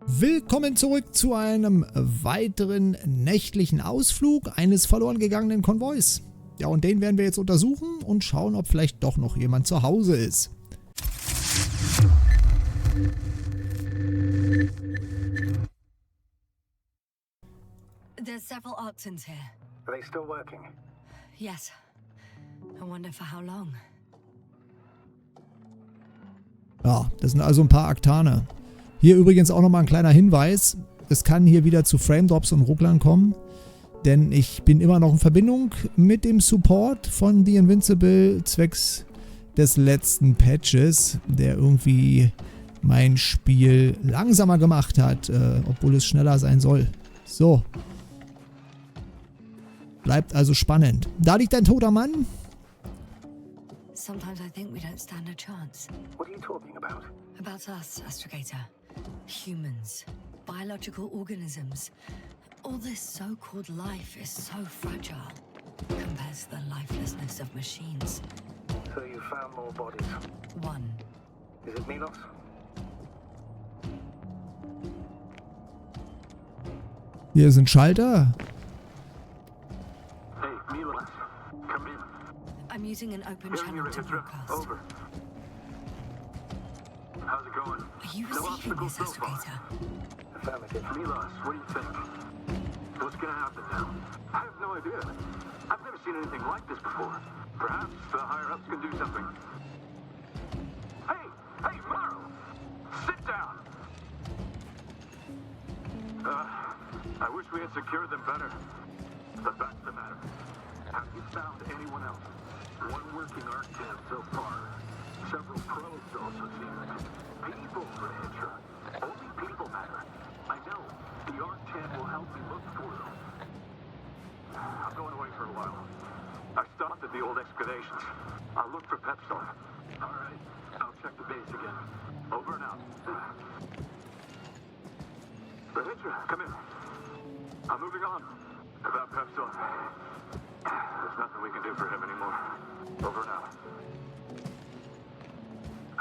Willkommen zurück zu einem weiteren nächtlichen Ausflug eines verloren gegangenen Konvois. Ja, und den werden wir jetzt untersuchen und schauen, ob vielleicht doch noch jemand zu Hause ist. There's several Arctons here. Are they still working? Yes. I wonder for how long. Ja, das sind also ein paar Arctaner. Hier übrigens auch nochmal ein kleiner Hinweis. Es kann hier wieder zu Frame-Drops und Rucklern kommen. Denn ich bin immer noch in Verbindung mit dem Support von The Invincible zwecks des letzten Patches, der irgendwie mein Spiel langsamer gemacht hat, obwohl es schneller sein soll. So. Bleibt also spannend. Da liegt ein toter Mann. Sometimes I think we don't stand a chance. What are you talking about? About us, Astrogator. Humans. Biological organisms. All this so-called life is so fragile compared to the lifelessness of machines. So you found more bodies. One. Is it Milos? Hier ist ein Schalter. Hey, Milos. Come in. I'm using an open Hearing channel your to Hydra. broadcast. Over. How's it going? Are you No receiving obstacles this, so far. Astrogator? Affirmative. Milos, what do you think? What's gonna happen now? I have no idea. I've never seen anything like this before. Perhaps the higher-ups can do something. Hey! Hey, Maro! Sit down! I wish we had secured them better. But back to the matter. Have you found anyone else? One working arc camp so far. Several probes also seem people for Hydra. Only people matter. I know. The arc camp will help me look for them. I'm going away for a while. I stopped at the old excavations. I'll look for Pepsol. All right. I'll check the base again. Over and out. But Hydra, come in. I'm moving on. About Pepsol. There's nothing we can do for him anymore. Over and out.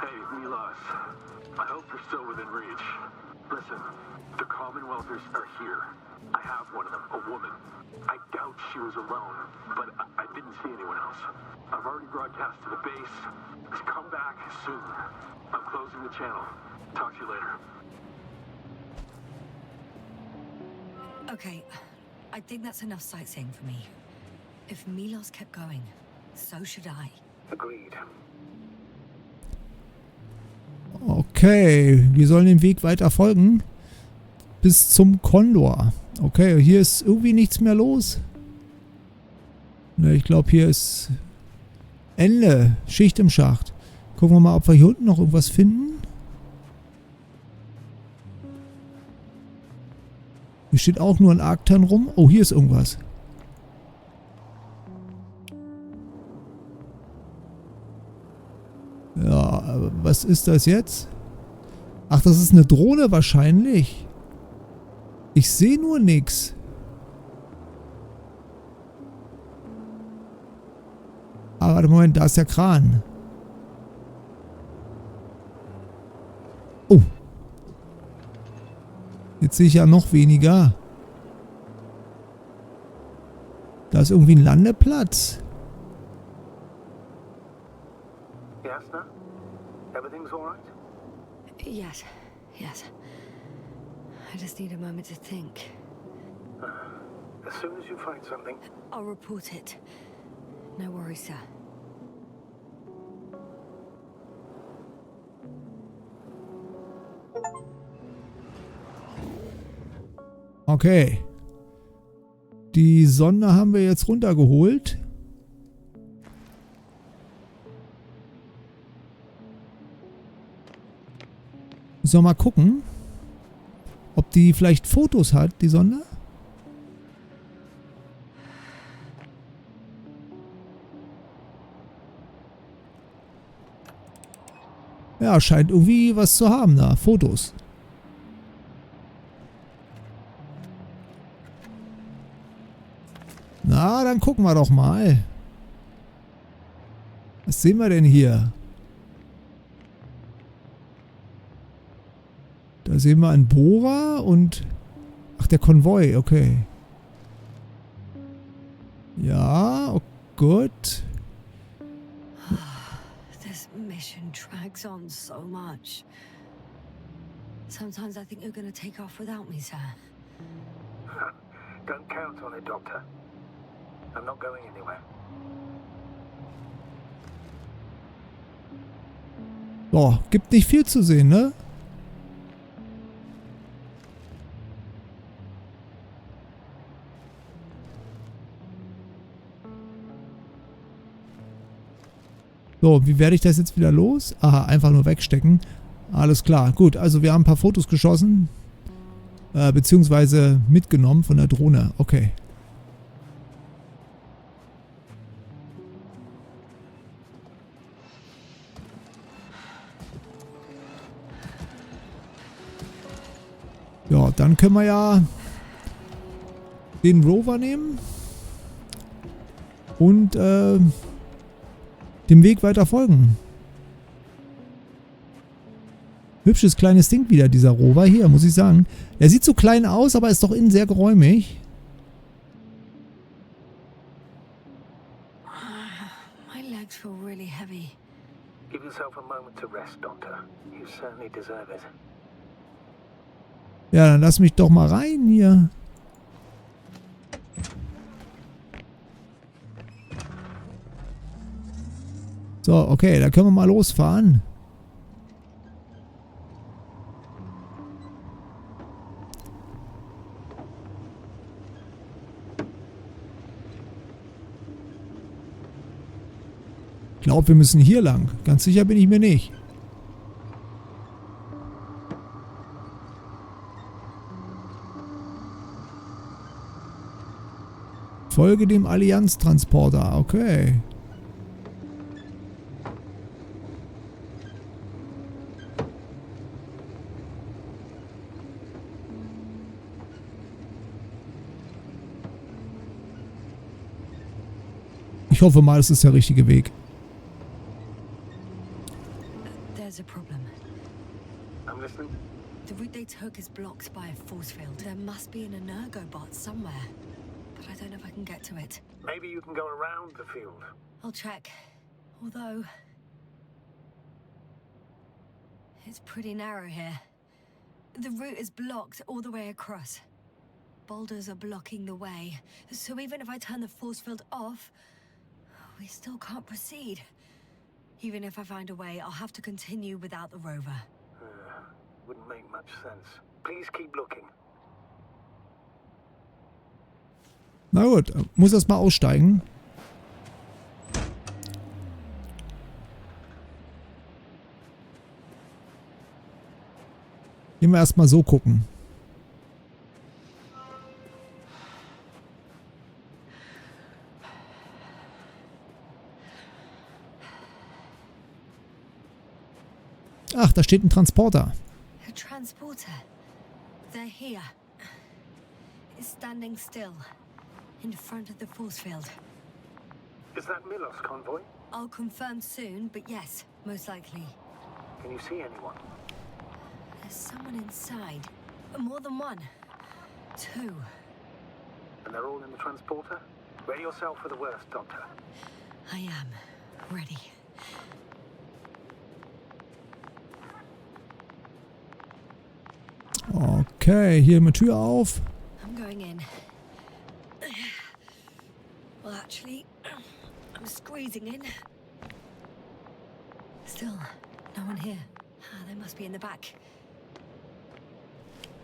Hey, Milos. I hope you're still within reach. Listen, the Commonwealthers are here. I have one of them, a woman. I doubt she was alone, but I didn't see anyone else. I've already broadcast to the base. Just come back soon. I'm closing the channel. Talk to you later. Okay, I think that's enough sightseeing for me. If Milos kept going, so should I. Agreed. Okay, wir sollen den Weg weiter folgen. Bis zum CONDOR. Okay, hier ist irgendwie nichts mehr los. Ne, ich glaube, hier ist Ende. Schicht im Schacht. Gucken wir mal, ob wir hier unten noch irgendwas finden. Hier steht auch nur ein Arctan rum. Oh, hier ist irgendwas. Ja, aber was ist das jetzt? Ach, das ist eine Drohne wahrscheinlich. Ich sehe nur nichts. Aber warte, Moment, da ist der Kran. Oh. Jetzt sehe ich ja noch weniger. Da ist irgendwie ein Landeplatz. Yasna? Everything's all right? Yes, yes. I just need a moment to think. As soon as you find something. I'll report it. No worries, sir. Okay. Die Sonde haben wir jetzt runtergeholt. Müssen wir mal gucken, ob die vielleicht Fotos hat, die Sonde. Ja, scheint irgendwie was zu haben da. Fotos. Na, dann gucken wir doch mal. Was sehen wir denn hier? Da sehen wir einen Bohrer und... Ach, der Konvoi, okay. Ja, oh, gut. This mission drags on so much. Sometimes I think you're gonna take off without me, sir. Don't count on it, Doctor. I'm not going anywhere. So, gibt nicht viel zu sehen, ne? So, wie werde ich das jetzt wieder los? Aha, einfach nur wegstecken. Alles klar. Gut, also wir haben ein paar Fotos geschossen. Beziehungsweise mitgenommen von der Drohne. Okay. Ja, dann können wir ja den Rover nehmen und dem Weg weiter folgen. Hübsches kleines Ding wieder, dieser Rover hier, muss ich sagen. Er sieht so klein aus, aber ist doch innen sehr geräumig. My legs feel really heavy. Give yourself a moment to rest, Doctor. You certainly deserve it. Ja, dann lass mich doch mal rein hier. So, okay, da können wir mal losfahren. Ich glaube, wir müssen hier lang. Ganz sicher bin ich mir nicht. Folge dem Allianz-Transporter. Okay. Ich hoffe mal, es ist der richtige Weg. There's a problem. I'm listening. The route they took is blocked by a force field. There must be an energobot somewhere, but I don't know if I can get to it. Maybe you can go around the field. I'll check. Although... it's pretty narrow here. The route is blocked all the way across. Boulders are blocking the way, so even if I turn the force field off, we still can't proceed. Even if I find a way, I'll have to continue without the rover. Wouldn't make much sense. Please keep looking. Na gut, muss erst mal aussteigen. Gehen wir erstmal so gucken. Ach, da steht ein Transporter. A transporter. They're here. It's standing still. In front of the force field. Is that Milos convoy? I'll confirm soon, but yes, most likely. Can you see anyone? There's someone inside. More than one. Two. And they're all in the transporter? Ready yourself for the worst, Doctor. I am. Ready. Okay, hier eine Tür auf. I'm going in. Well, actually, I'm squeezing in. Still, no one here. Ah, they must be in the back.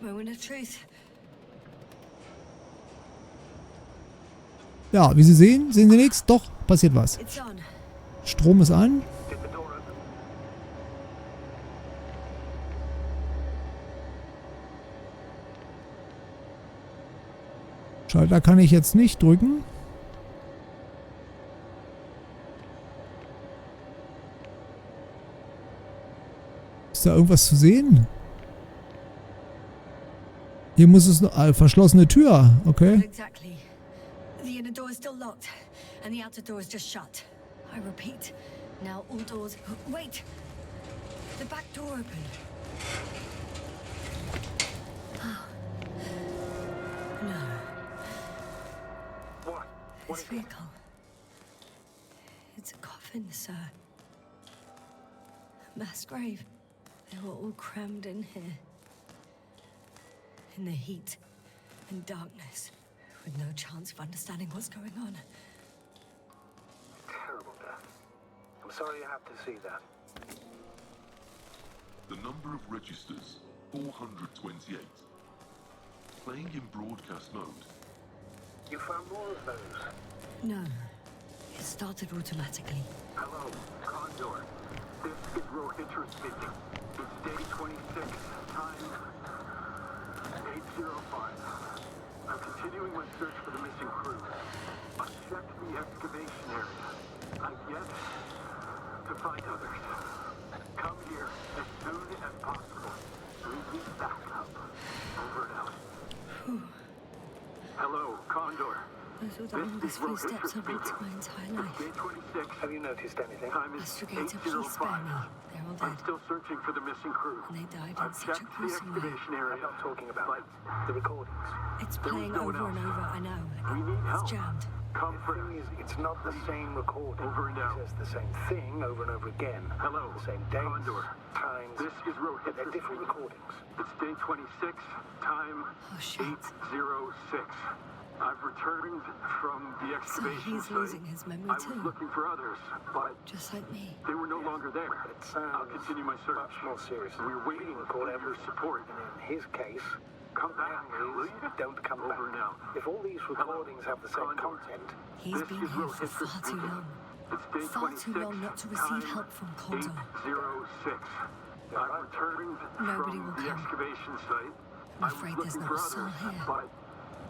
Moment of truth. Ja, wie Sie sehen Sie nichts? Doch, passiert was. It's on. Strom ist an. Did the door open? Schalter kann ich jetzt nicht drücken. Ist da irgendwas zu sehen? Hier muss es noch... verschlossene Tür. Okay. Exactly. The inner door is still locked, and the outer door is just shut. I repeat, now all doors... Wait! The back door opened. This vehicle. It's a coffin, sir. A mass grave. They were all crammed in here. In the heat and darkness, with no chance of understanding what's going on. Terrible death. I'm sorry you have to see that. The number of registers, 428. Playing in broadcast mode. You found more of those? No. It started automatically. Hello, Condor. This is Rohitra speaking. It's day 26, time 8:05. I'm continuing my search for the missing crew. I've checked the excavation area. I've yet to find others. Come here as soon as possible. We need backup. Over and out. Hello, Condor. Those were the longest footsteps I've walked my entire life. Day 26. Have you noticed anything? Time is Astrogator, please spare 8:05. me. They're all I'm dead. still searching for the missing crew. And they died in I've such a checked the gruesome way. excavation area. I'm not talking about the recordings. It's There was playing no one over and else. over, I know. We need It's help. jammed. Come The for thing is, it's not the same recording. Over and out. It says the same thing over and over again. Hello, The same dates, Condor. times. This is But they're Rohitra. different recordings. It's day 26, time Oh, shit. 8:06. I've returned from the So excavation he's site. losing his memory I was too. looking for others, but Just like me. they were no longer there. It sounds I'll continue my search. much more serious. We're waiting for your support. And in his case, Come back, will memories you? don't come Over back. now. If all these recordings have the same Condor. content, He's This been is here Rohitra for far too speaking. long. It's day Far 26, too long not to receive time help from CONDOR. 8:06. I've returned Nobody from will the come. excavation site. I'm I was afraid there's looking not for a soul others, here. but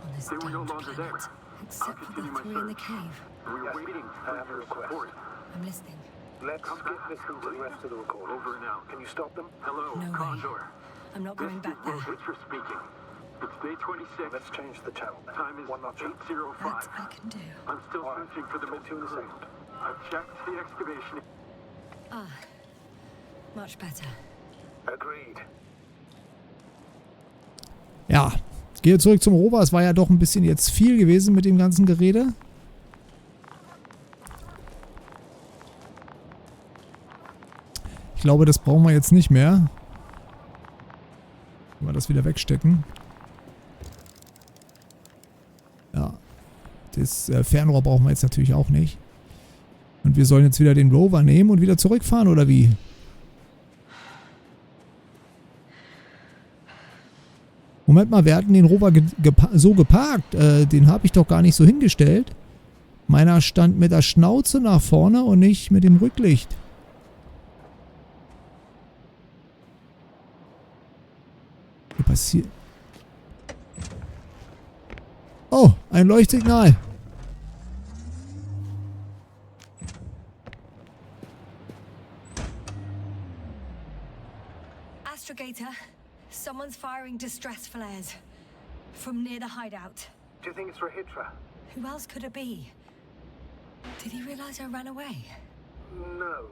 On this they were no damned longer there. planet. Except for the continue my 3 in the search. cave. We're Yes, waiting I for have a your request. support. I'm listening. let's Come skip back, listening to will the you? rest of the recordings. Over and out. Can you stop them? Hello, No way. Condor. I'm not This going is back there. Rohitra speaking. It's day 26. Let's change the channel. Time is One notch up. 8:05. That I can do. I'm still All right. searching for the Talk to you missing in a crew. second. I've checked the excavation. Ah, much better. Agreed. Ja, gehe zurück zum Rover. Es war ja doch ein bisschen jetzt viel gewesen mit dem ganzen Gerede. Ich glaube, das brauchen wir jetzt nicht mehr. Können wir das wieder wegstecken. Ja, das Fernrohr brauchen wir jetzt natürlich auch nicht. Und wir sollen jetzt wieder den Rover nehmen und wieder zurückfahren, oder wie? Moment mal, wir hatten den Rover so geparkt. Den habe ich doch gar nicht so hingestellt. Meiner stand mit der Schnauze nach vorne und nicht mit dem Rücklicht. Was passiert? Oh, ein Leuchtsignal. Astrogator, someone's firing distress flares from near the hideout. Do you think it's Rohitra? Who else could it be? Did he realize I ran away? No.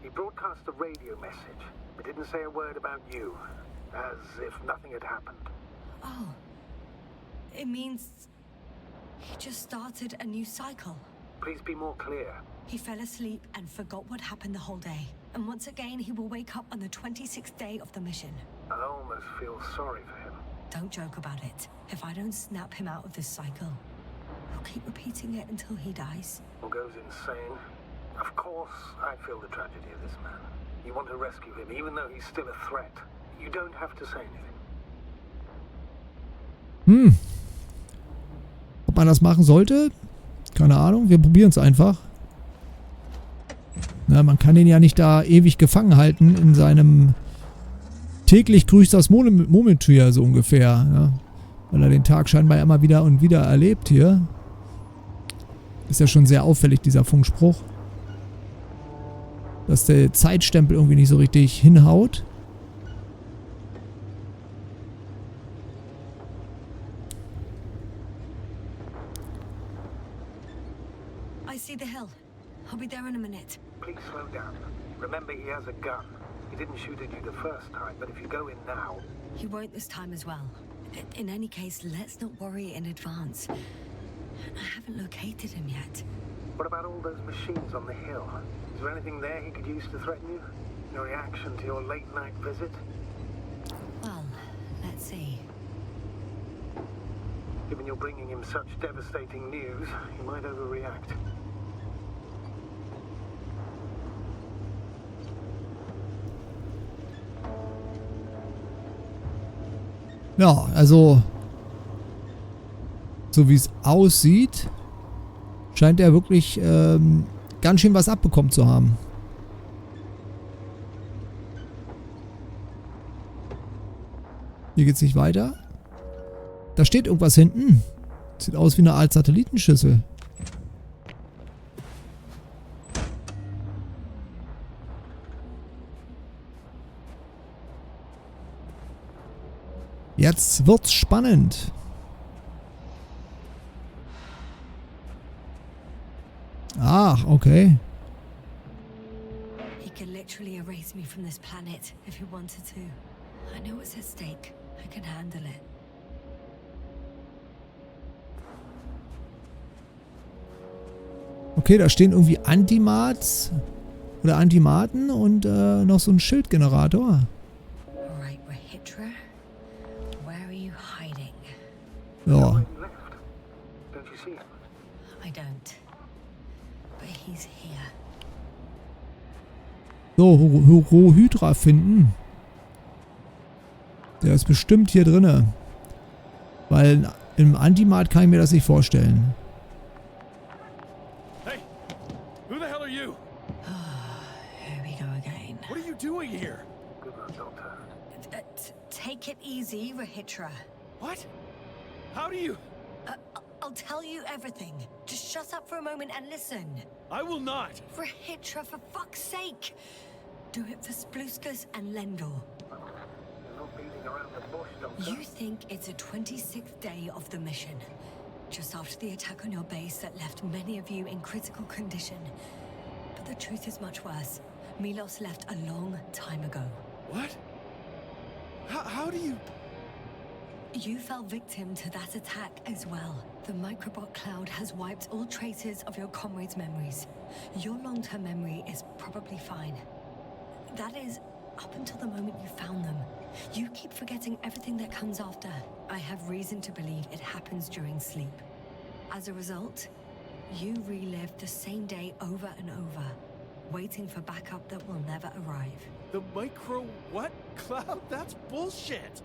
He broadcast a radio message, but didn't say a word about you, as if nothing had happened. Oh. It means he just started a new cycle. Please be more clear. He fell asleep and forgot what happened the whole day. And once again, he will wake up on the 26th day of the mission. I almost feel sorry for him. Don't joke about it. If I don't snap him out of this cycle, he'll keep repeating it until he dies. Or goes insane. Of course, I feel the tragedy of this man. You want to rescue him, even though he's still a threat. You don't have to say anything. Ob man das machen sollte? Keine Ahnung, wir probieren es einfach. Na, man kann ihn ja nicht da ewig gefangen halten in seinem täglich grüßt das Murmeltier, so ungefähr. Ja. Weil er den Tag scheinbar immer wieder und wieder erlebt hier. Ist ja schon sehr auffällig, dieser Funkspruch. Dass der Zeitstempel irgendwie nicht so richtig hinhaut. I see the hill. I'll be there in a minute. Please slow down. Remember, he has a gun. He didn't shoot at you the first time, but if you go in now... He won't this time as well. In any case, let's not worry in advance. I haven't located him yet. What about all those machines on the hill? Is there anything there he could use to threaten you? Your reaction to your late-night visit? Well, let's see. Given you're bringing him such devastating news, he might overreact. Ja, also so wie es aussieht, scheint er wirklich ganz schön was abbekommen zu haben. Hier geht's nicht weiter. Da steht irgendwas hinten. Sieht aus wie eine Art Satellitenschüssel. Jetzt wird's spannend. Ach, okay. He could literally erase me from this planet if he wanted to. I know what's at stake. I can handle it. Okay, da stehen irgendwie Antimats oder Antimaten und noch so ein Schildgenerator. Right, Rahitra. Where are you hiding? Ja. When he left, don't you see him? I don't. But he's here. So, Hydra finden. Der ist bestimmt hier drinne. Weil im Antimat kann ich mir das nicht vorstellen. Hey! Who the hell are you? Here we go again. What are you doing here? Good luck, Doctor. Take it easy, Rahitra. What? How do you... I'll tell you everything. Just shut up for a moment and listen. I will not! Rahitra, for fuck's sake! Do it for Spluskus and Lendor. You're not beating around the bush, Doctor. You think it's a 26th day of the mission. Just after the attack on your base that left many of you in critical condition. But the truth is much worse. Milos left a long time ago. What? How do you... You fell victim to that attack as well. The microbot cloud has wiped all traces of your comrades' memories. Your long-term memory is probably fine. That is, up until the moment you found them. You keep forgetting everything that comes after. I have reason to believe it happens during sleep. As a result, you relive the same day over and over, waiting for backup that will never arrive. The micro... what? Cloud? That's bullshit!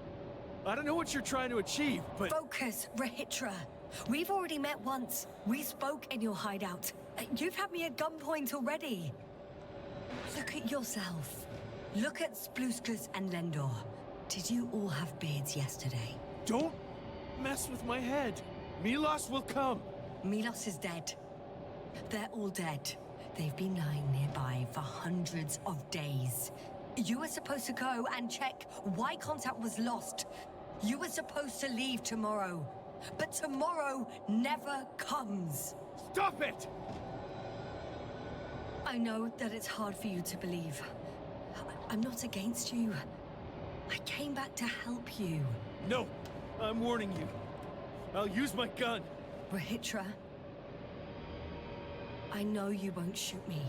I don't know what you're trying to achieve, but... Focus, Rahitra. We've already met once. We spoke in your hideout. You've had me at gunpoint already. Look at yourself. Look at Spluskus and Lendor. Did you all have beards yesterday? Don't mess with my head. Milos will come. Milos is dead. They're all dead. They've been lying nearby for hundreds of days. You were supposed to go and check why contact was lost. You were supposed to leave tomorrow. But tomorrow never comes. Stop it! I know that it's hard for you to believe. I'm not against you. I came back to help you. No, I'm warning you. I'll use my gun. Rahitra, I know you won't shoot me.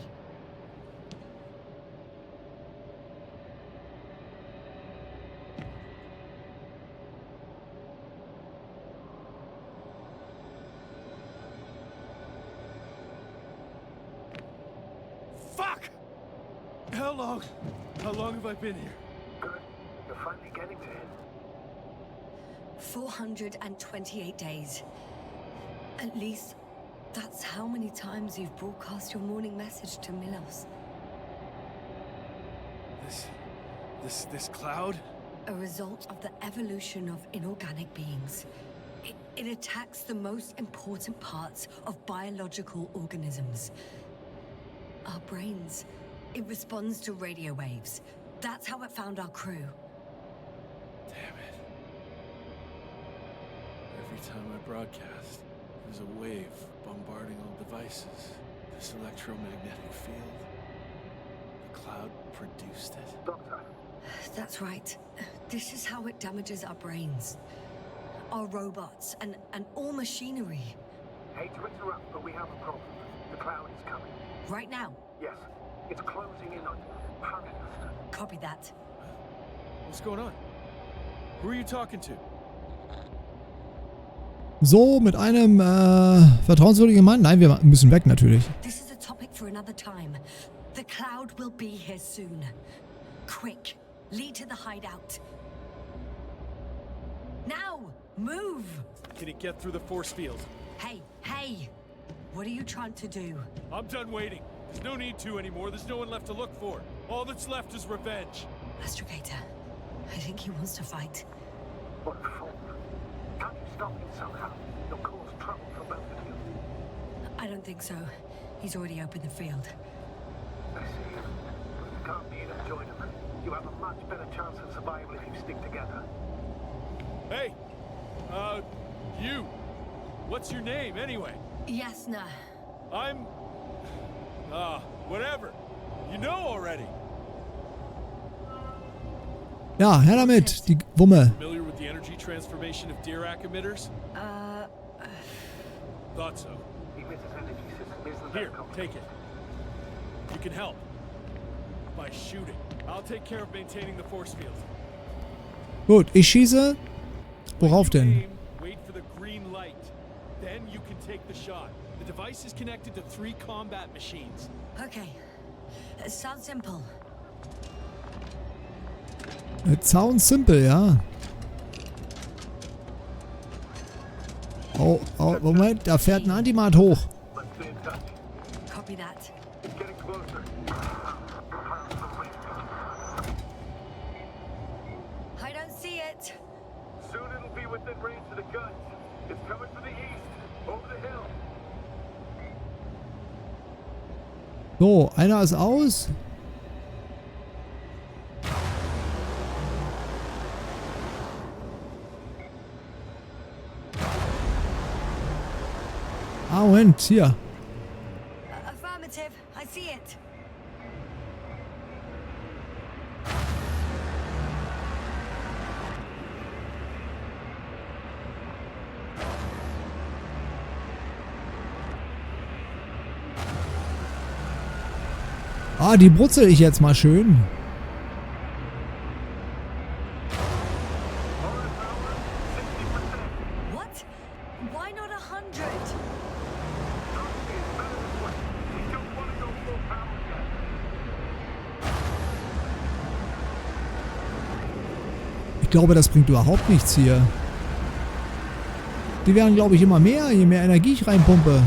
Fuck! How long have I been here? Good. You're finally getting to him. 428 days. At least, that's how many times you've broadcast your morning message to Milos. This cloud? A result of the evolution of inorganic beings. It attacks the most important parts of biological organisms. Our brains. It responds to radio waves. That's how it found our crew. Damn it. Every time I broadcast, there's a wave bombarding all devices. This electromagnetic field. The cloud produced it. Doctor, That's right. This is how it damages our brains. Our robots and all machinery. Hate to interrupt, but we have a problem. The cloud is coming. Right now. Yes, it's closing in on you. Hurry us. Copy that. What's going on? Who are you talking to? So, mit einem vertrauenswürdigen Mann. Nein, wir müssen weg natürlich. This is a topic for another time. The cloud will be here soon. Quick, lead to the hideout. Now, move! Can it get through the force field? Hey, hey! What are you trying to do? I'm done waiting. There's no need to anymore. There's no one left to look for. All that's left is revenge. Astrogator, I think he wants to fight. What for? Can't you stop it somehow? You'll cause trouble for both of you. I don't think so. He's already opened the field. I see. You can't be and join him. You have a much better chance of survival if you stick together. Hey! You! What's your name, anyway? Yasna. I'm... whatever. You know already. Ja, her damit, die Wumme. Familiar with the energy transformation of Dirac emitters? Thought so. Emitters energy system isn't Here, that complex. take it. You can help. By shooting. I'll take care of maintaining the force field. Gut, ich schieße. Worauf When you denn? aim, wait for the green light. Then you can take the shot. The device is connected to 3 combat machines. Okay. It sounds simple. It sounds simple, ja. Oh, Moment, da fährt ein Antimat hoch. Let's stay in touch. Copy that. It's getting closer. I don't see it. Soon it'll be within range of the guns. It's coming from the east, over the hill. So, einer ist aus. Ah, Moment, hier. Affirmative. I see it. Ah, die brutzel ich jetzt mal schön. What? Why not 100? We don't want to go full power yet. Ich glaube, das bringt überhaupt nichts hier. Die werden, glaube ich, immer mehr, je mehr Energie ich reinpumpe.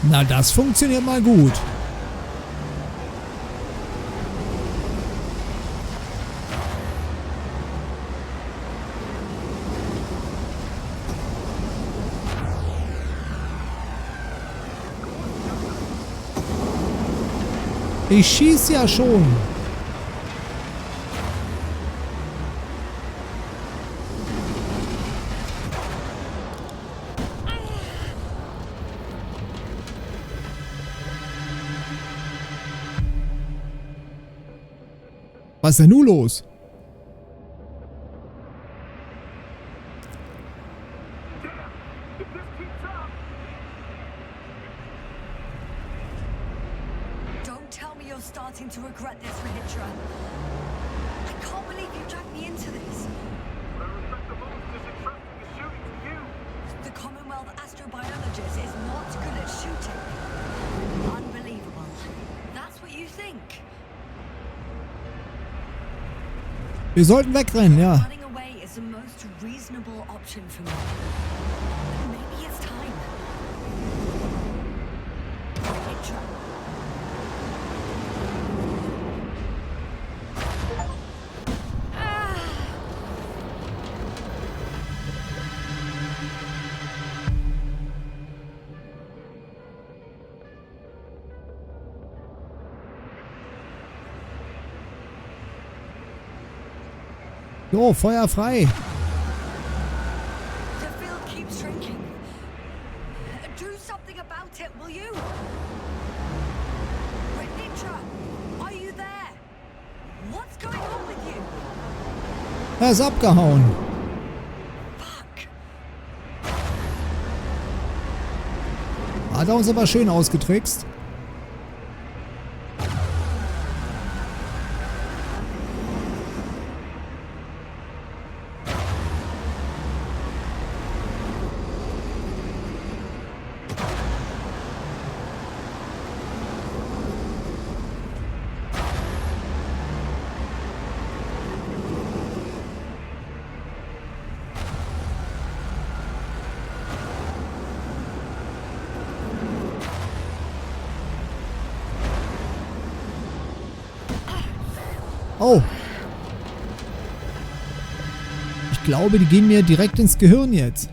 Na, das funktioniert mal gut. Ich schieß ja schon. Was ist denn nun los? If this keeps up, Don't tell me you're starting to regret this, Rahitra. I can't believe you dragged me into this. I respect the most is entrusting the shooting to you. The Commonwealth astrobiologist is not good at shooting. Unbelievable. That's what you think. Wir sollten wegrennen, ja. Running away is the most reasonable option for me. Maybe it's time. Rahitra. So, Feuer frei. The field keeps shrinking. Do something about it, will you? Releasedatum, are you there? What's going on with you? Er ist abgehauen. Fuck. Hat er uns aber schön ausgetrickst. Oh. Ich glaube, die gehen mir direkt ins Gehirn jetzt.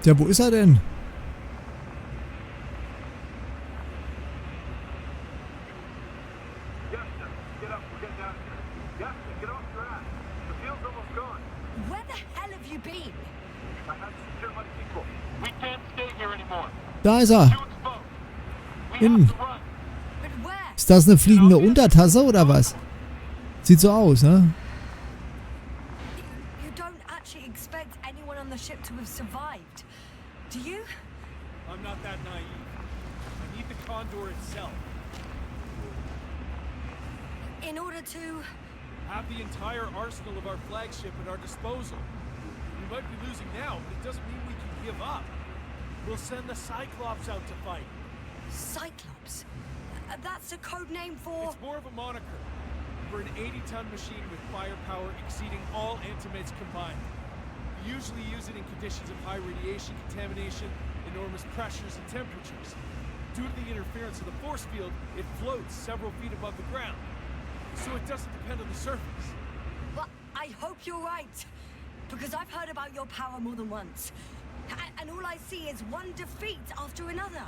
Ja, wo ist er denn? Yasna, get up. We're getting out of here. Yasna, get off your ass. The field's almost gone. Where the hell have you been? I had to secure my people. We can't stay here anymore. Da ist er. Too exposed. We Innen. have to run. But where? Ist das eine fliegende Untertasse oder was? Sieht so aus, ne? You don't actually expect anyone on the ship to have survived, do you? I'm not that naive. I need the CONDOR itself. In order to... Have the entire arsenal of our flagship at our disposal. We might be losing now, but it doesn't mean we can give up. We'll send the Cyclops out to fight. Cyclops? That's a code name for... It's more of a moniker. For an 80-ton machine with firepower exceeding all Antimates combined. We usually use it in conditions of high radiation contamination, enormous pressures and temperatures. Due to the interference of the force field, it floats several feet above the ground. So it doesn't depend on the surface. Well, I hope you're right. Because I've heard about your power more than once. And all I see is one defeat after another.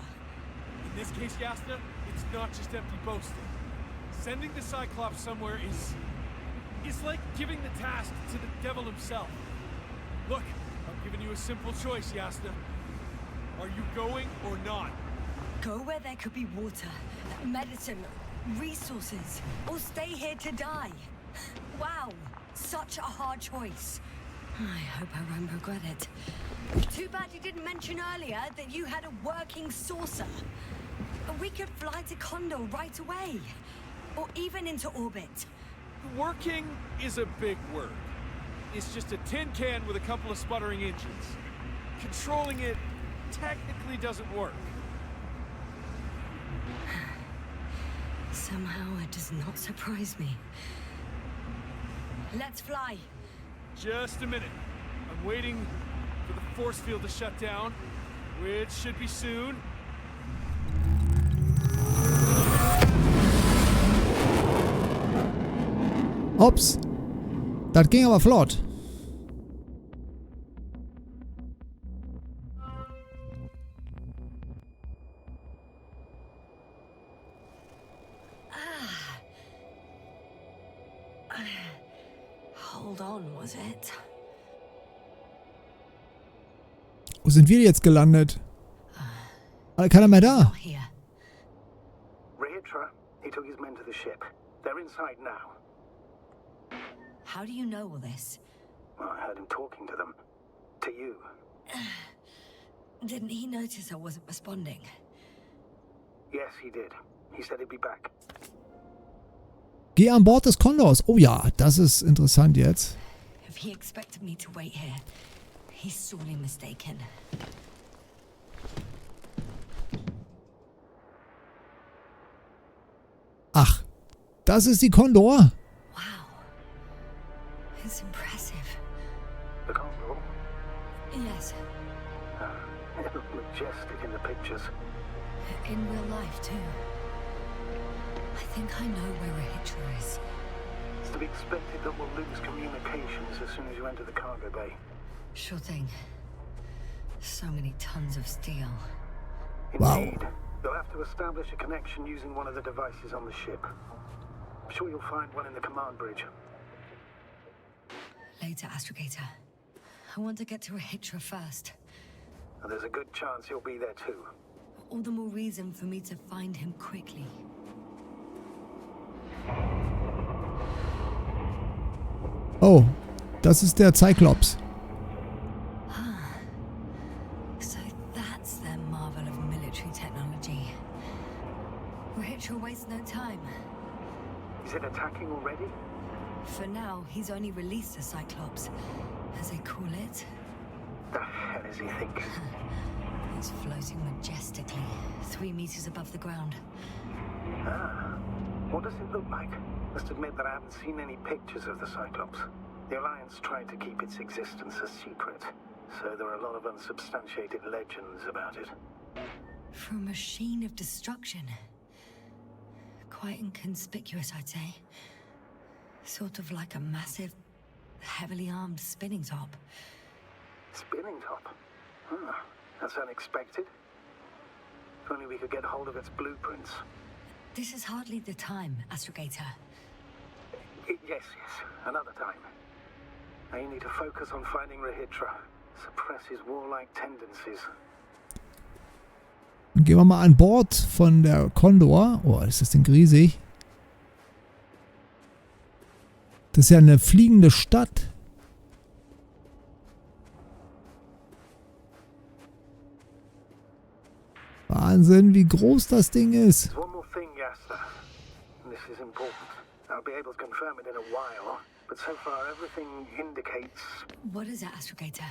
In this case, Yasna, it's not just empty boasting. Sending the Cyclops somewhere is like giving the task to the devil himself. Look, I'm giving you a simple choice, Yasna. Are you going or not? Go where there could be water, medicine, resources, or stay here to die. Wow, such a hard choice. I hope I won't regret it. Too bad you didn't mention earlier that you had a working saucer. We could fly to CONDOR right away. Or even into orbit. Working is a big word. It's just a tin can with a couple of sputtering engines. Controlling it technically doesn't work. Somehow it does not surprise me. Let's fly. Just a minute. I'm waiting for the force field to shut down, which should be soon. Ups. Das ging aber flott. Hold on, was it? Wo sind wir jetzt gelandet? Keiner mehr da. Not here. Releasedatum, he took his men to the ship. They're inside now. How do you know all this? Well, I heard him talking to them. To you. Didn't he notice I wasn't responding? Yes, he did. He said he'd be back. Geh an Bord des Condors. Oh ja, das ist interessant jetzt. If he expected me to wait here, he's sorely mistaken. Ach, das ist die Condor. Wow. It's impressive. The CONDOR? Yes, It looked majestic in the pictures. in real life too. I think I know where a hitcher is. It's to be expected that we'll lose communications as soon as you enter the cargo bay. Sure thing. So many tons of steel. Wow. Indeed. You'll have to establish a connection using one of the devices on the ship. I'm sure you'll find one in the command bridge. Later, Astrogator. I want to get to Rehitra first. And there's a good chance you'll be there too. All the more reason for me to find him quickly. Oh, das ist der Cyclops. So that's their marvel of military technology. Rehitra wastes no time. Is it attacking already? For now, he's only released a Cyclops, as they call it. The hell is he thinking? It's floating majestically, 3 meters above the ground. Ah. What does it look like? Must admit that I haven't seen any pictures of the Cyclops. The Alliance tried to keep its existence a secret, so there are a lot of unsubstantiated legends about it. For a machine of destruction. Quite inconspicuous, I'd say. Sort of like a massive, heavily armed spinning top. Spinning top? Ah, that's unexpected. If only we could get hold of its blueprints. This is hardly the time, Astrogator. Yes, another time. Now you need to focus on finding Rehitra. Suppress his warlike tendencies. Dann gehen wir mal an Bord von der CONDOR. Oh, ist das Ding riesig. Das ist ja eine fliegende Stadt. Wahnsinn, wie groß das Ding ist. One more thing, Yasna. This is important. I'll be able to confirm it in a while, but so far everything indicates What is it, Astrogator?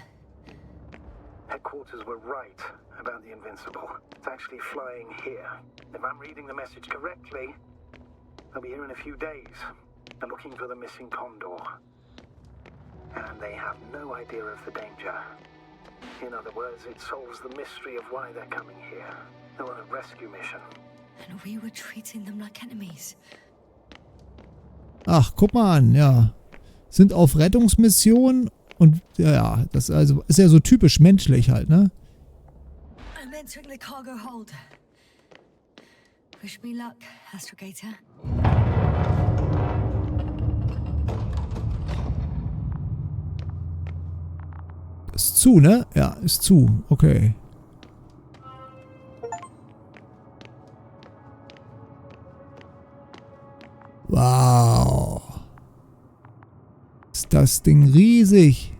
headquarters were right about the Invincible. It's actually flying here. If I'm reading the message correctly, they'll be here in a few days. They're looking for the missing CONDOR. And they have no idea of the danger. In other words, it solves the mystery of why they're coming here. They're on a rescue mission. And we were treating them like enemies. Ach, guck mal an, ja. Sind auf Rettungsmission und ja, das also ist ja so typisch menschlich halt, ne? I'm entering the cargo hold. Wish me luck, Astrogator. Ist zu, ne? Ja, ist zu. Okay. Wow. Ist das Ding riesig.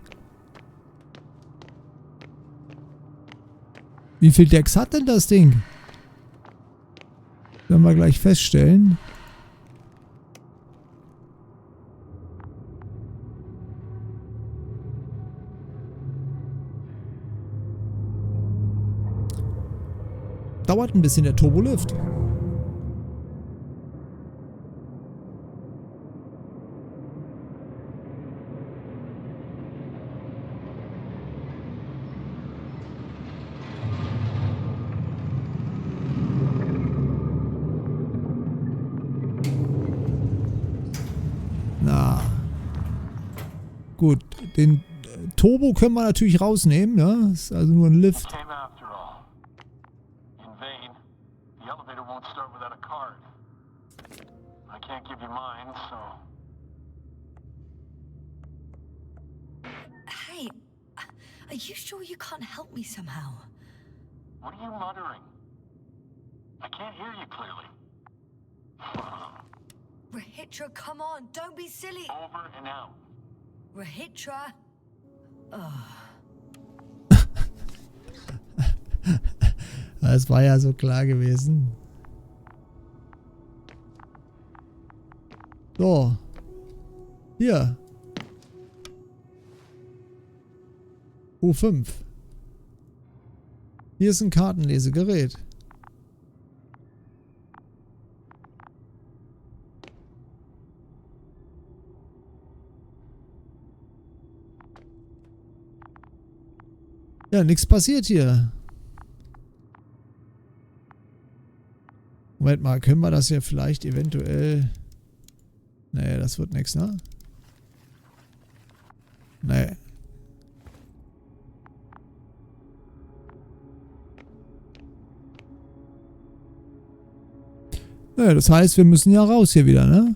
Wie viel Decks hat denn das Ding? Werden wir gleich feststellen. Dauert ein bisschen der Turbolift. Na. Gut, den Turbo können wir natürlich rausnehmen, ne? Ist also nur ein Lift. Came after all. In vain. The elevator won't start without a card. I can't give you mine, so... Hey, are you sure you can't help me somehow? What are you muttering? I can't hear you clearly. Rehitra, come on, don't be silly. Over and out. Rehitra. Oh. Das war ja so klar gewesen. So. Hier. U5. Hier ist ein Kartenlesegerät. Ja, nichts passiert hier. Moment mal, können wir das hier vielleicht eventuell... Nee, das wird nix, ne? Nee. Nee, das heißt, wir müssen ja raus hier wieder, ne?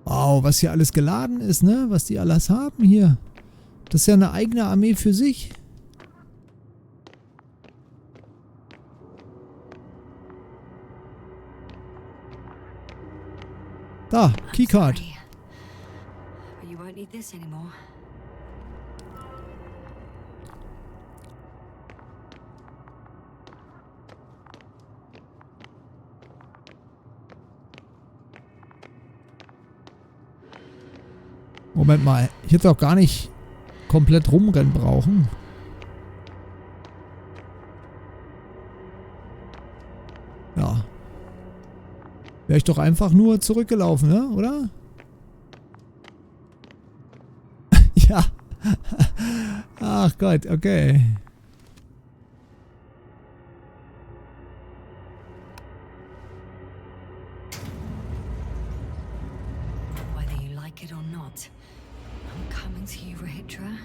Wow, was hier alles geladen ist, ne? Was die alles haben hier. Das ist ja eine eigene Armee für sich. Da, Keycard. Sorry, but you won't need this anymore. Moment mal, ich hätte doch gar nicht komplett rumrennen brauchen. Ja. Wäre ich doch einfach nur zurückgelaufen, ne? Oder? Ja. Ach Gott, okay. Whether you like it or not, I'm coming to you, Rahitra.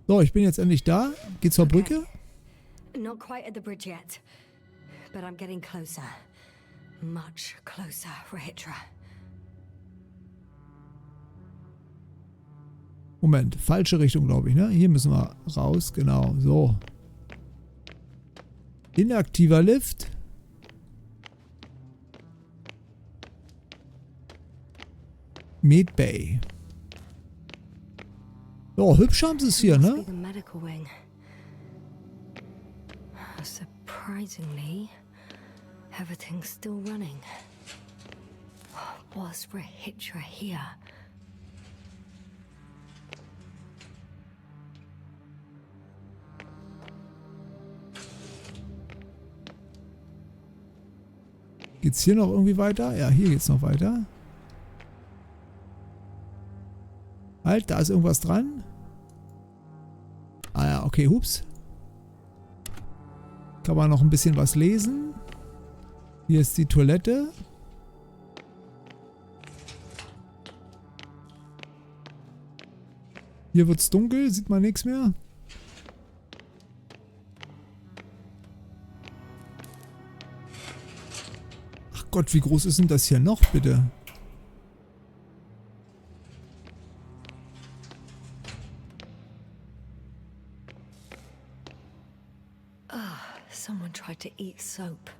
So, ich bin jetzt endlich da. Geht zur Brücke. Not quite at the bridge yet, but I'm getting closer. Much closer, Rahitra. Moment, falsche Richtung, glaube ich, ne? Hier müssen wir raus, genau, so. Inaktiver Lift. Medbay. Oh, hübsch haben sie es hier, Must ne? be the medical wing. Surprisingly, everything's still running. Was Rahitra here? Geht's hier noch irgendwie weiter? Ja, hier geht's noch weiter. Halt, da ist irgendwas dran. Ah ja, okay, hups. Kann man noch ein bisschen was lesen. Hier ist die Toilette. Hier wird's dunkel, sieht man nichts mehr. Ach Gott, wie groß ist denn das hier noch, bitte? Someone tried to eat soap.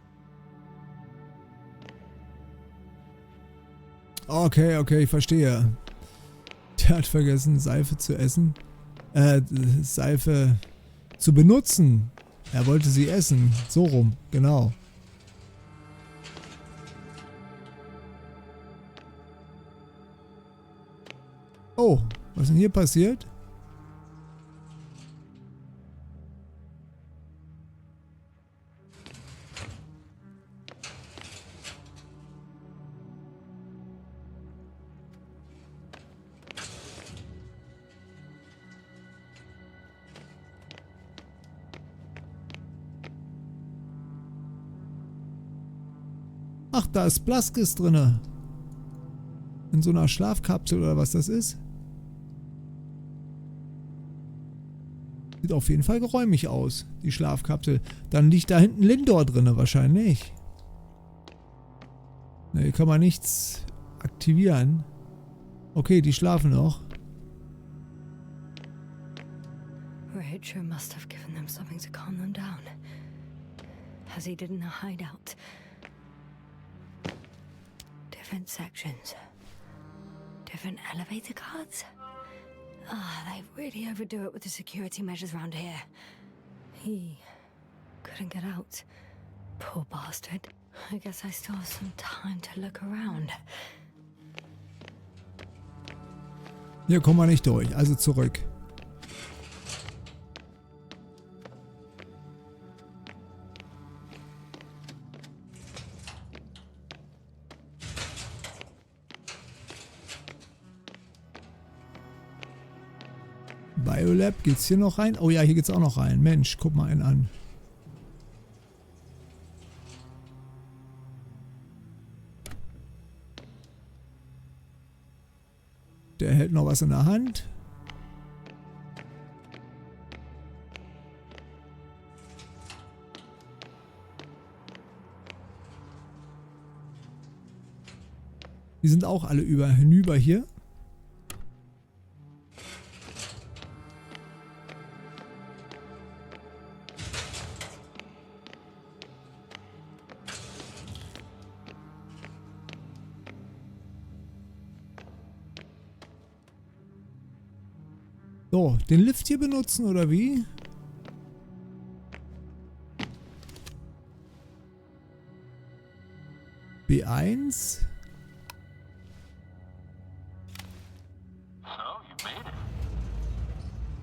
Okay, okay, ich verstehe. Der hat vergessen, Seife zu essen. Seife zu benutzen. Er wollte sie essen. So rum, genau. Oh, was ist denn hier passiert? Ach, da ist Plaskis drinne. In so einer Schlafkapsel oder was das ist. Sieht auf jeden Fall geräumig aus, die Schlafkapsel. Dann liegt da hinten Lindor drinne wahrscheinlich. Ne, hier kann man nichts aktivieren. Okay, die schlafen noch. Rahitra must have given them something to calm them down, as he did in the hideout. different sections. Different elevator cards? They really overdo it with the security measures around here. He couldn't get out. Poor bastard. I guess I still have some time to look around. Hier kommen wir nicht durch, also zurück. Biolab, geht's hier noch rein? Oh ja, hier geht's auch noch rein. Mensch, guck mal einen an. Der hält noch was in der Hand. Die sind auch alle hinüber hier. So, den Lift hier benutzen oder wie? B1. So, you made it.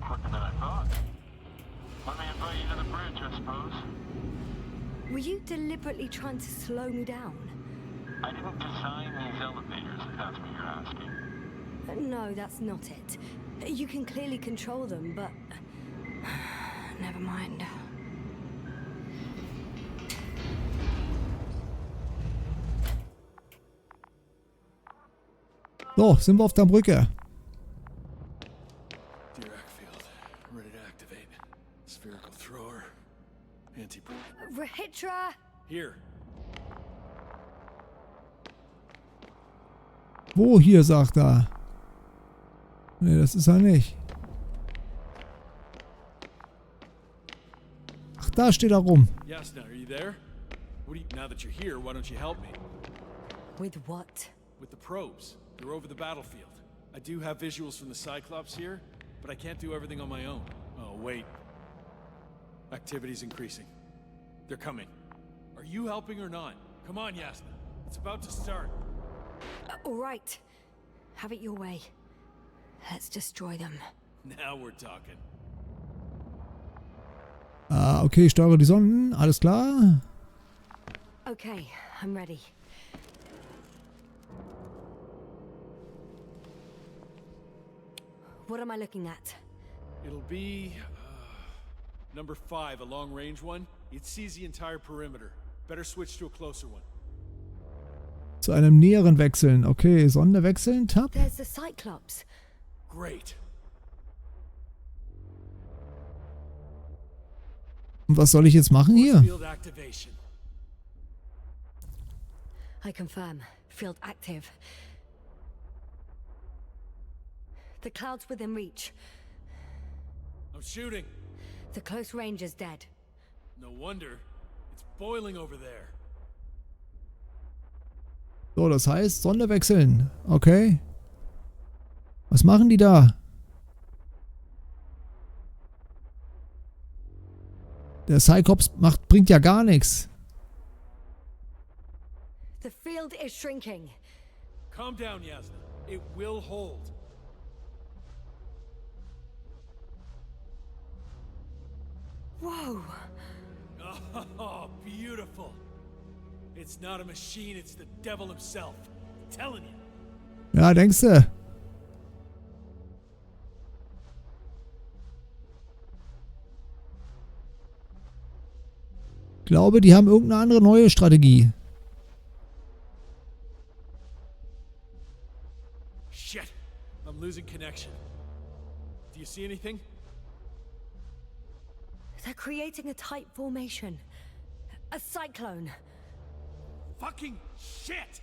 Quicker than I thought. Let me invite you to the bridge, I suppose. Were you deliberately trying to slow me down? I didn't design these elevators, if that's what you're asking. No, that's not it. You can clearly control them, but... Never mind. So, sind wir auf der Brücke. Dirac field, ready to activate. Spherical thrower, anti. Rahitra! Here. Wo hier, sagt er? Nee, das ist er nicht. Ach, da steht er rum. Yasna, are you there? Now that you're here, why don't you help me? With what? With the probes. They're over the battlefield. I do have visuals from the Cyclops here, but I can't do everything on my own. Oh, wait. Activity's increasing. They're coming. Are you helping or not? Come on, Yasna. It's about to start. All right. Have it your way. Let's destroy them. Now we're talking. Okay, steuere die Sonden. Alles klar. Okay, I'm ready. What am I looking at? It'll be... number 5, a long-range one. It sees the entire perimeter. Better switch to a closer one. Zu einem näheren wechseln. Okay, Sonde wechseln. Tab. There's the Cyclops. Great. Und was soll ich jetzt machen hier? Field activation. I confirm. Field active. The cloud's within reach. I'm shooting. The close range is dead. No wonder. It's boiling over there. So, das heißt, Sonde wechseln. Okay. Was machen die da? Der Cyclops bringt ja gar nichts. The field is shrinking. Calm down, Yasna. It will hold. Whoa! Oh, beautiful. It's not a machine, it's the devil himself. I'm telling you. Ja, denkst du? Ich glaube, die haben irgendeine andere neue Strategie. Shit. I'm losing connection. Do you see anything? They're creating a tight formation. A cyclone. Fucking shit!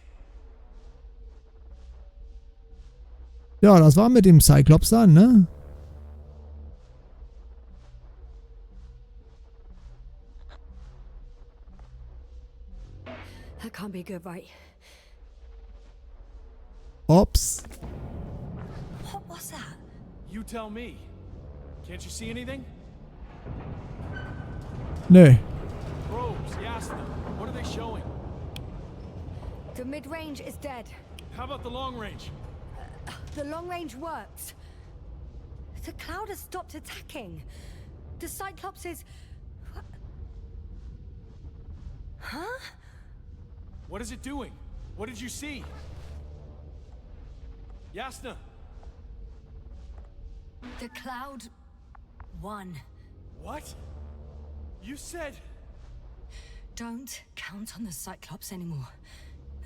Ja, das war mit dem Cyclops dann, ne? That can't be good, right? Ops. What was that? You tell me. Can't you see anything? Nö. Probes, Yasna. What are they showing? The mid-range is dead. How about the long range? The long range works. The cloud has stopped attacking. The Cyclops is... Huh? What is it doing? What did you see? Yasna! The cloud won. What? You said... Don't count on the Cyclops anymore.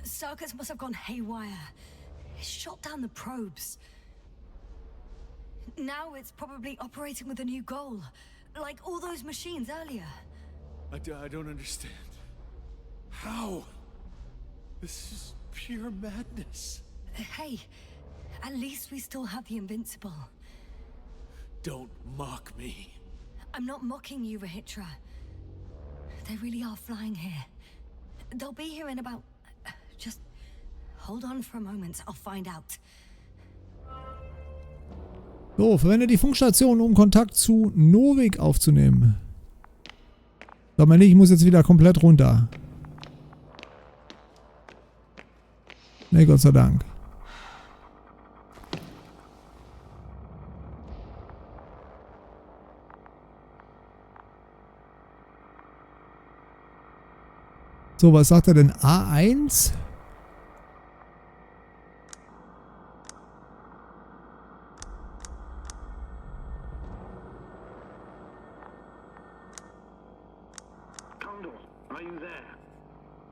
The circuits must have gone haywire. It shot down the probes. Now it's probably operating with a new goal. Like all those machines earlier. I don't understand. How? This is pure madness. Hey, at least we still have the Invincible. Don't mock me. I'm not mocking you, Rahitra. They really are flying here. They'll be here in about... Just hold on for a moment. I'll find out. So, verwende die Funkstation, um Kontakt zu Novik aufzunehmen. Sag mal nicht, ich muss jetzt wieder komplett runter. Ne, Gott sei Dank. So, was sagt er denn? A1? Condor, are you there?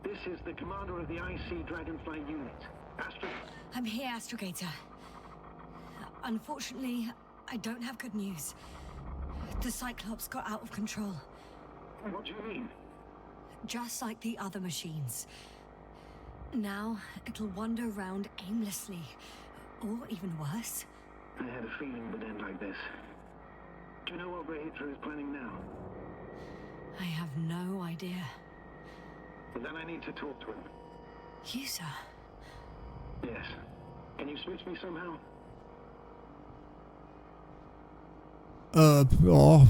This is the commander of the IC Dragonfly unit. I'm here, Astrogator. Unfortunately, I don't have good news. The Cyclops got out of control. What do you mean? Just like the other machines. Now, it'll wander around aimlessly. Or even worse. I had a feeling it would end like this. Do you know what Rahitra is planning now? I have no idea. Well, then I need to talk to him. You, sir? Yes. Can you switch me somehow? Ja,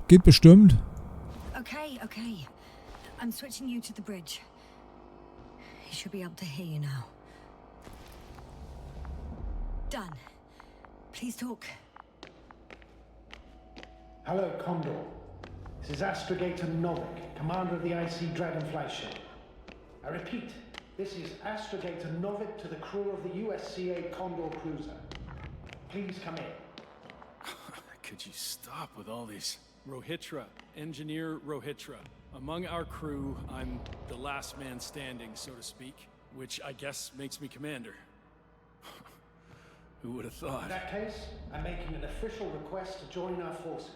geht bestimmt. Okay. I'm switching you to the bridge. He should be able to hear you now. Done. Please talk. Hello, Condor. This is Astrogator Novik, commander of the IC Dragonfly ship. I repeat, this is Astrogator Novik to the crew of the USCA Condor cruiser. Please come in. Could you stop with all these? Rohitra, Engineer Rohitra. Among our crew, I'm the last man standing, so to speak, which I guess makes me commander. Who would have thought? In that case, I'm making an official request to join our forces.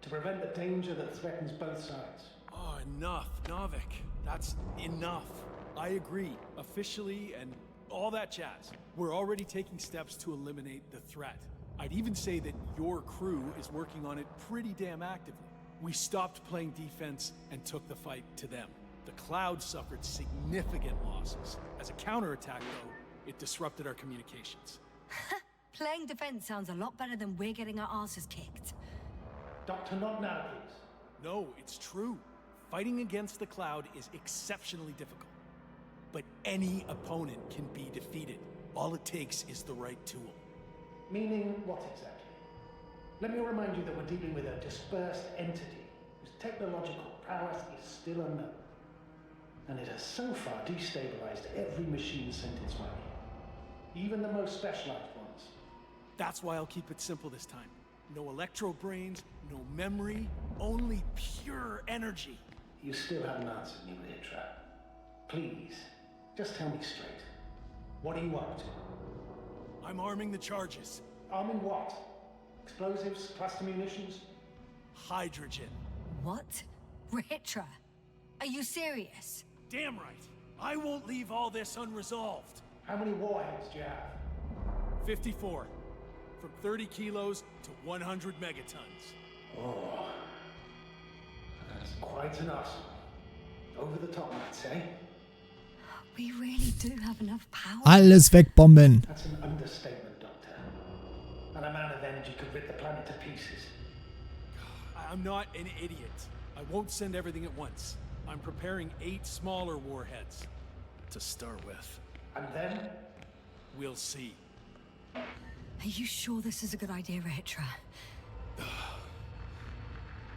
To prevent the danger that threatens both sides. Oh, enough, Novik. That's enough. I agree, officially and all that jazz. We're already taking steps to eliminate the threat. I'd even say that your crew is working on it pretty damn actively. We stopped playing defense and took the fight to them. The Cloud suffered significant losses. As a counterattack, though, it disrupted our communications. Playing defense sounds a lot better than we're getting our asses kicked. Doctor, not now, please. No, it's true. Fighting against the Cloud is exceptionally difficult. But any opponent can be defeated. All it takes is the right tool. Meaning what exactly? Let me remind you that we're dealing with a dispersed entity whose technological prowess is still unknown. And it has so far destabilized every machine sent its way. Even the most specialized ones. That's why I'll keep it simple this time. No electro brains, no memory, only pure energy. You still haven't answered me, Rahitra. Please, just tell me straight. What are you up to? I'm arming the charges. Arming what? Explosives, cluster munitions? Hydrogen. What? Rahitra? Are you serious? Damn right. I won't leave all this unresolved. How many warheads do you have? 54. From 30 kilos to 100 megatons. Oh. That's quite an arsenal. Over the top, I'd say. We really do have enough power. Alles wegbomben. That's an understatement, Doctor. That amount of energy could rip the planet to pieces. I'm not an idiot. I won't send everything at once. I'm preparing 8 smaller warheads to start with. And then? We'll see. Are you sure this is a good idea, Rahitra?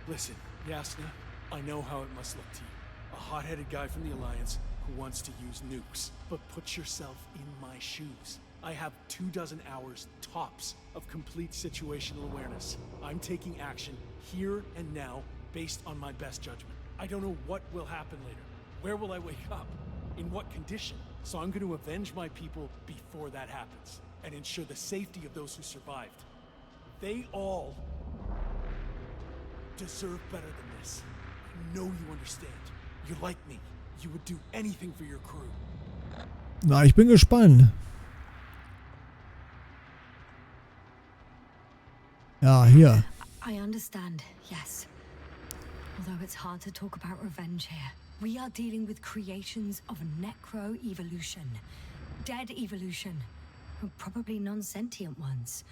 Listen, Yasna, I know how it must look to you. A hot-headed guy from the Alliance who wants to use nukes. But put yourself in my shoes. I have 24 hours tops of complete situational awareness. I'm taking action here and now based on my best judgment. I don't know what will happen later. Where will I wake up? In what condition? So I'm going to avenge my people before that happens and ensure the safety of those who survived. They all deserve better than this. I know you understand. You're like me. You would do anything for your crew. Na, ich bin gespannt. Ja, hier. I understand, yes. Although it's hard to talk about revenge here. We are dealing with creations of necro-evolution. Dead evolution. Probably non-sentient ones.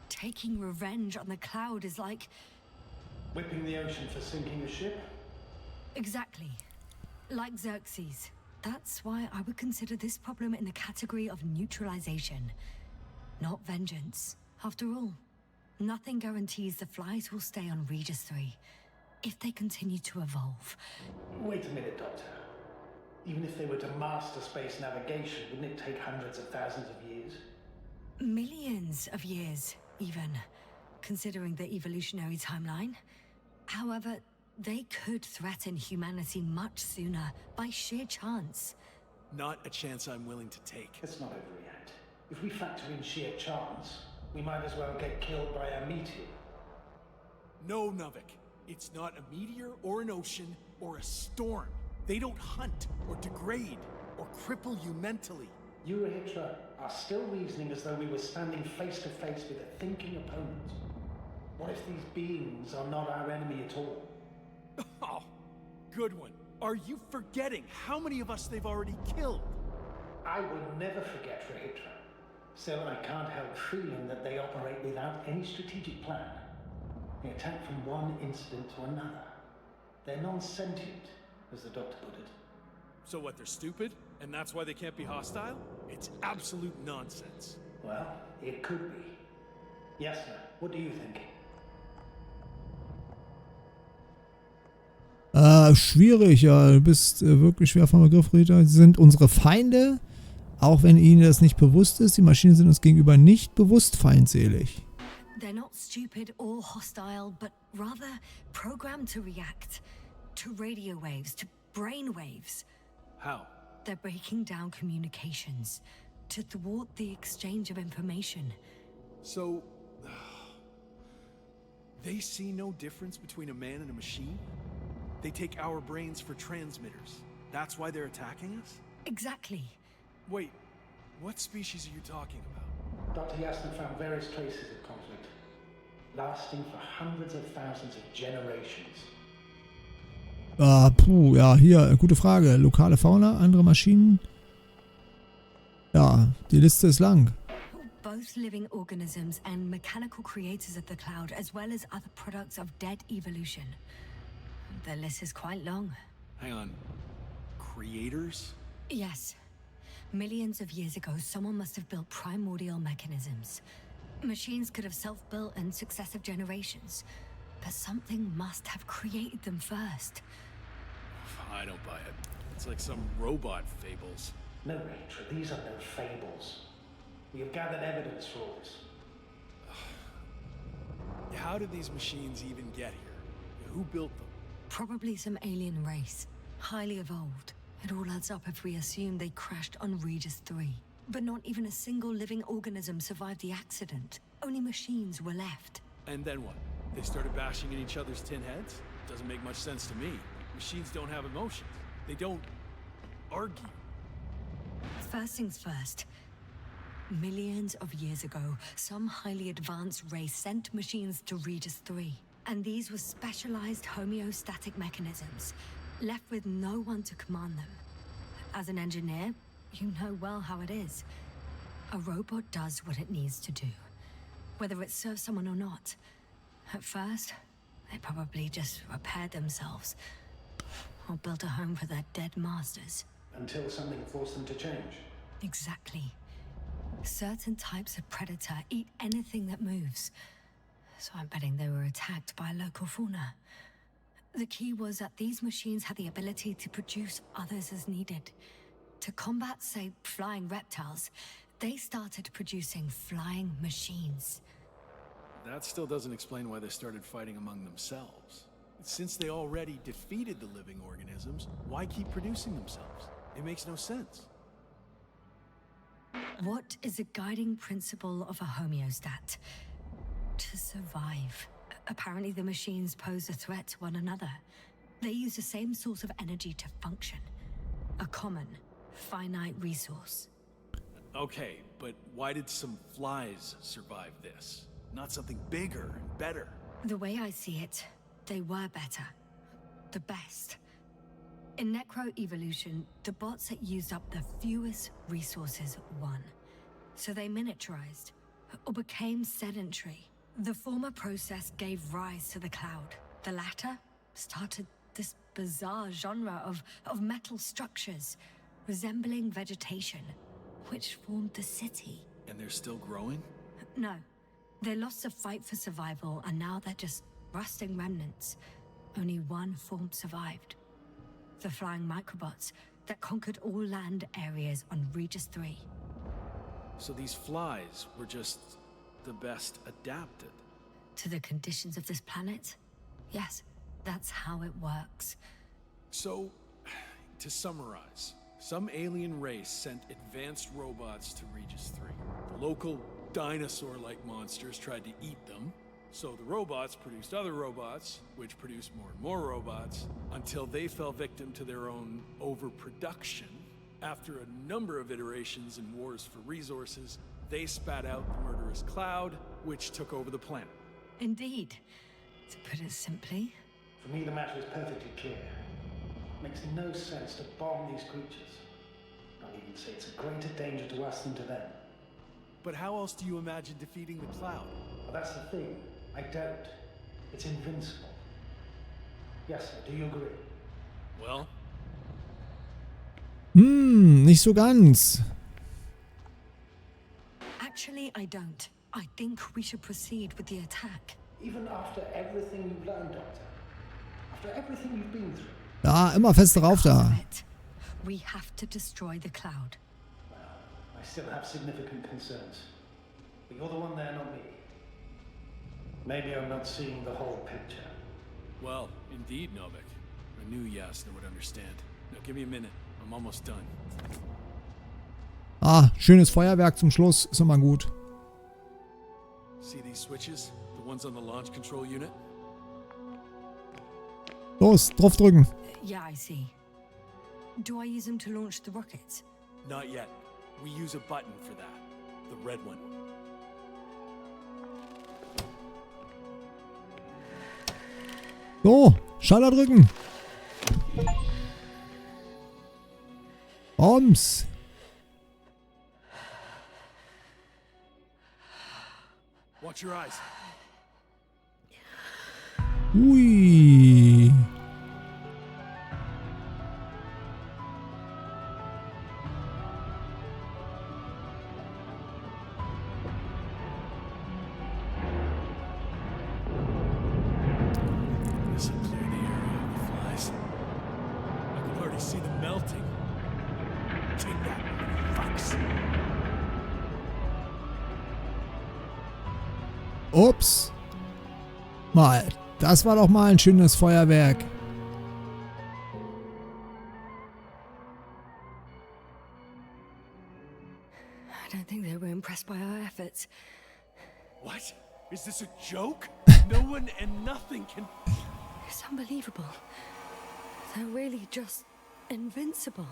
Taking revenge on the cloud is like... Whipping the ocean for sinking a ship? Exactly. Like Xerxes. That's why I would consider this problem in the category of neutralization. Not vengeance. After all, nothing guarantees the flies will stay on Regis III. If they continue to evolve. Wait a minute, Doctor. Even if they were to master space navigation, wouldn't it take hundreds of thousands of years? Millions of years, even, considering the evolutionary timeline. However, they could threaten humanity much sooner by sheer chance. Not a chance I'm willing to take. Let's not overreact. If we factor in sheer chance, we might as well get killed by a meteor. No, Nuvik. It's not a meteor or an ocean or a storm. They don't hunt or degrade or cripple you mentally. You, Rahitra, are still reasoning as though we were standing face to face with a thinking opponent. What if these beings are not our enemy at all? Oh, good one. Are you forgetting how many of us they've already killed? I will never forget, Rahitra. Still, I can't help feeling that they operate without any strategic plan. They attack from one incident to another. They're non-sentient, as the doctor put it. So what, they're stupid? And that's why they can't be hostile? It's absolute nonsense. Well, it could be. Yasna, what do you think? Schwierig, ja. Du bist wirklich schwer vom Begriff, Rita. Sie sind unsere Feinde, auch wenn ihnen das nicht bewusst ist. Die Maschinen sind uns gegenüber nicht bewusst feindselig. They're not stupid or hostile, but rather programmed to react to radio waves, to brain waves. How? They're breaking down communications to thwart the exchange of information. So, they see no difference between a man and a machine? They take our brains for transmitters. That's why they're attacking us? Exactly. Wait, what species are you talking about? Dr. Yasna found various traces of conflict, lasting for hundreds of thousands of generations. Ja, hier, gute Frage. Lokale Fauna, andere Maschinen. Ja, die Liste ist lang. Both living organisms and mechanical creators of the cloud, as well as other products of dead evolution. The list is quite long. Hang on. Creators? Yes. Millions of years ago, someone must have built primordial mechanisms. Machines could have self-built in successive generations, but something must have created them first. I don't buy it. It's like some robot fables. No, Rachel, these are no fables. We have gathered evidence for all this. How did these machines even get here? Who built them? Probably some alien race, highly evolved. It all adds up if we assume they crashed on Regis III. But not even a single living organism survived the accident. Only machines were left. And then what? They started bashing in each other's tin heads? Doesn't make much sense to me. Machines don't have emotions. They don't argue. First things first. Millions of years ago, some highly advanced race sent machines to Regis III. And these were specialized homeostatic mechanisms, left with no one to command them. As an engineer, You know well how it is. A robot does what it needs to do, whether it serves someone or not. At first, they probably just repaired themselves, or built a home for their dead masters. Until something forced them to change. Exactly. Certain types of predator eat anything that moves. So I'm betting they were attacked by local fauna. The key was that these machines had the ability to produce others as needed. To combat, say, flying reptiles, they started producing flying machines. That still doesn't explain why they started fighting among themselves. Since they already defeated the living organisms, why keep producing themselves? It makes no sense. What is a guiding principle of a homeostat? To survive. Apparently the machines pose a threat to one another. They use the same source of energy to function. A common, finite resource. Okay, but why did some flies survive this? Not something bigger and better. The way I see it, they were better. The best. In necroevolution, the bots that used up the fewest resources won. So they miniaturized, or became sedentary. The former process gave rise to the cloud. The latter started this bizarre genre of metal structures, resembling vegetation, which formed the city. And they're still growing? No. They lost the fight for survival, and now they're just rusting remnants. Only one form survived. The flying microbots that conquered all land areas on Regis III. So these flies were just the best adapted. To the conditions of this planet? Yes, that's how it works. So, to summarize, some alien race sent advanced robots to Regis III. The local dinosaur-like monsters tried to eat them, so the robots produced other robots, which produced more and more robots, until they fell victim to their own overproduction. After a number of iterations and wars for resources, they spat out the murderous cloud, which took over the planet. Indeed. To put it simply. For me, the matter is perfectly clear. It makes no sense to bomb these creatures. I'd even say it's a greater danger to us than to them. But how else do you imagine defeating the cloud? Well, that's the thing. I don't. It's invincible. Yasna, do you agree? Well, Nicht so ganz. Actually, I don't. I think we should proceed with the attack. Even after everything you've learned, Doctor? After everything you've been through? Ja, immer fest drauf da. Because of it, we have to destroy the cloud. Well, I still have significant concerns. But you're the one there, not me. Maybe I'm not seeing the whole picture. well, indeed, Novik. I knew Yasna would understand. Now give me a minute. I'm almost done. Ah, schönes Feuerwerk zum Schluss. Ist immer gut. See these switches? The ones on the launch control unit? Los, draufdrücken. Yeah, I see. Do I use them to launch the rockets? Not yet. We use a button for that. The red one. So, Schalter drücken. Bombs. Watch your eyes. Ui. This will clear the area of the flies. I can already see them melting. Take that, fucks. Ups. Mal, das war doch mal ein schönes Feuerwerk. I don't think they were impressed by our efforts. What? Is this a joke? No one and nothing can... It's unbelievable. They're really just invincible.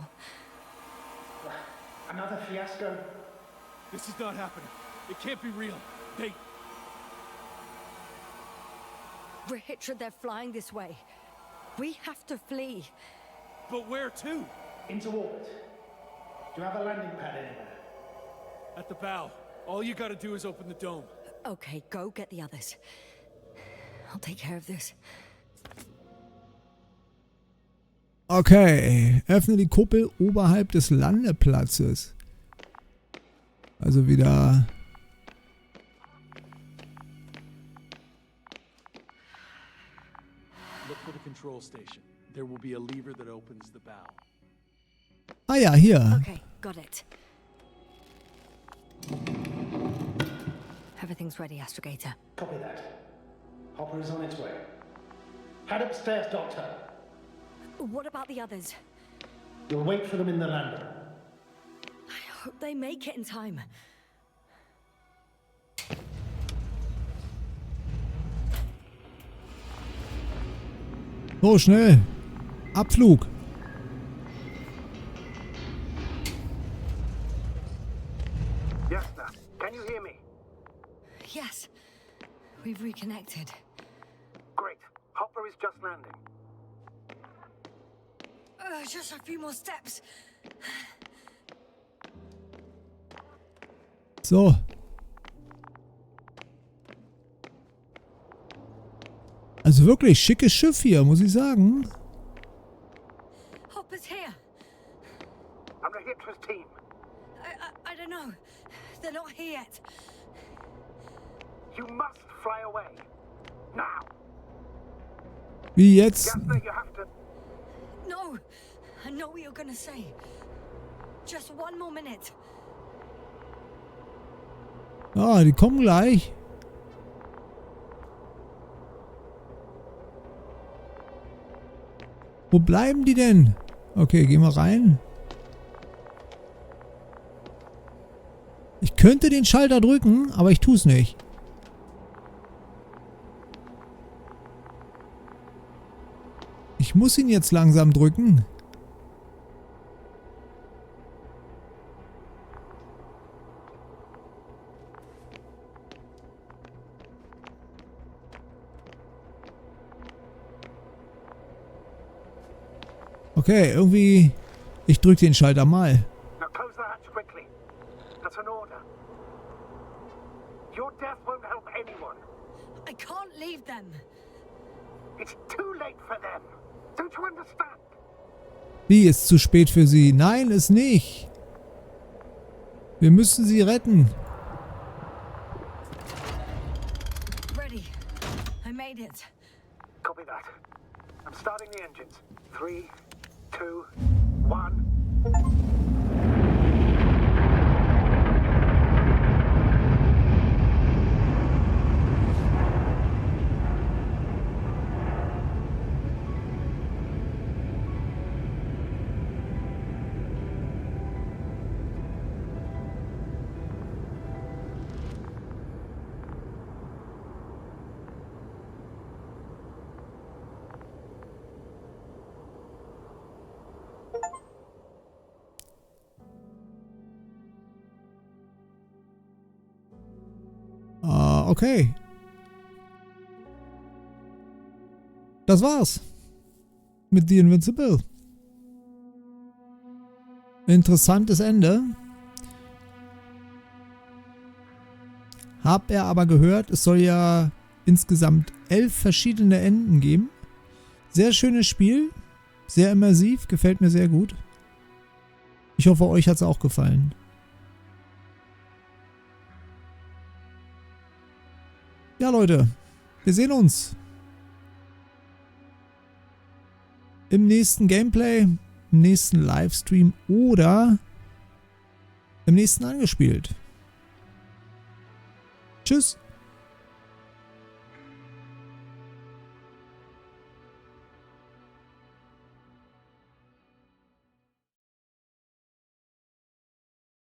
Another fiasco? This is not happening. It can't be real. They... Rehitra, they're flying this way. We have to flee. But where to? Into orbit. Do you have a landing pad anywhere? At the bow. All you gotta do is open the dome. Okay, go get the others. I'll take care of this. Okay, öffne die Kuppel oberhalb des Landeplatzes. Also wieder... Look for the control station. There will be a lever that opens the bow. Ah ja, hier. Okay, got it. Everything's ready, Astrogator. Copy that. Hopper is on its way. Head upstairs, Doctor. What about the others? You'll wait for them in the lander. I hope they make it in time. So, schnell. Abflug. Yasna, can you hear me? Yes, we've reconnected. Great. Hopper is just landing. Just a few more steps. So. Also wirklich schickes Schiff hier, muss ich sagen. Hopper's here. I'm Megxx's team. I don't know. They're not here yet. You must fly away. Now. Wie jetzt? Yasna, you have to... No, I know what you're gonna say. Just one more minute. Ah, die kommen gleich. Wo bleiben die denn? Okay, gehen wir rein. Ich könnte den Schalter drücken, aber ich tue es nicht. Ich muss ihn jetzt langsam drücken. Okay, irgendwie... Ich drücke den Schalter mal. Now close the hatch quickly. That's an order. Your death won't help anyone. I can't leave them. It's too late for them. Don't you understand? Wie, ist zu spät für sie? Nein, ist nicht. Wir müssen sie retten. Ready. I made it. Copy that. I'm starting the engines. 3, 2, 1. Okay. Das war's. Mit The Invincible. Interessantes Ende. Hab er aber gehört, es soll ja insgesamt 11 verschiedene Enden geben. Sehr schönes Spiel. Sehr immersiv. Gefällt mir sehr gut. Ich hoffe, euch hat es auch gefallen. Ja, Leute, wir sehen uns im nächsten Gameplay, im nächsten Livestream oder im nächsten Angespielt. Tschüss.